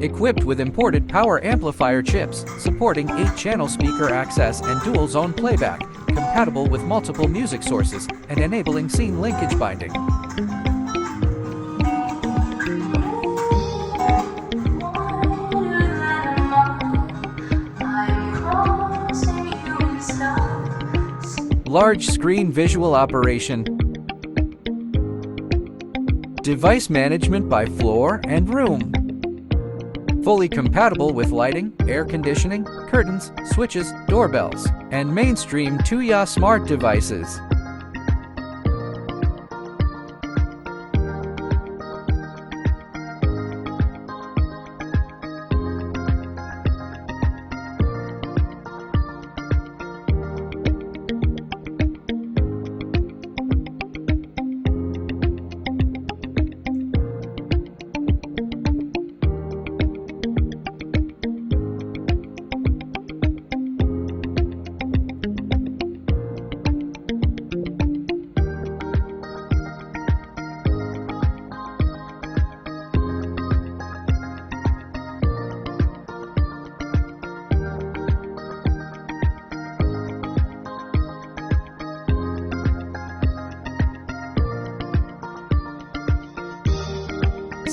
Equipped with imported power amplifier chips, supporting 8-channel speaker access and dual-zone playback, compatible with multiple music sources, and enabling scene linkage binding. Large screen visual operation. Device management by floor and room. Fully compatible with lighting, air conditioning, curtains, switches, doorbells, and mainstream Tuya smart devices.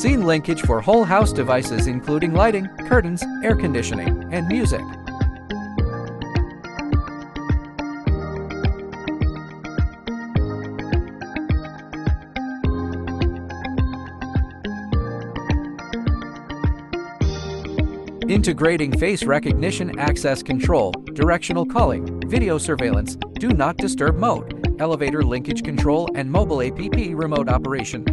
Scene linkage for whole house devices including lighting, curtains, air conditioning, and music. Integrating face recognition, access control, directional calling, video surveillance, do not disturb mode, elevator linkage control, and mobile app remote operation.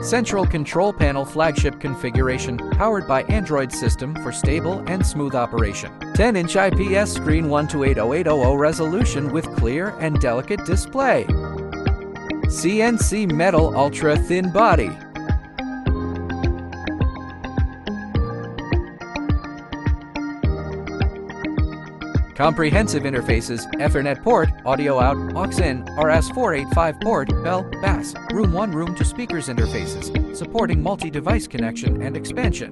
Central Control Panel flagship configuration, powered by Android system for stable and smooth operation. 10-inch IPS screen 1280x800 resolution with clear and delicate display. CNC metal ultra-thin body. Comprehensive interfaces, Ethernet port, audio out, aux-in, RS-485 port, bell, bass, room 1 room to speakers interfaces, supporting multi-device connection and expansion.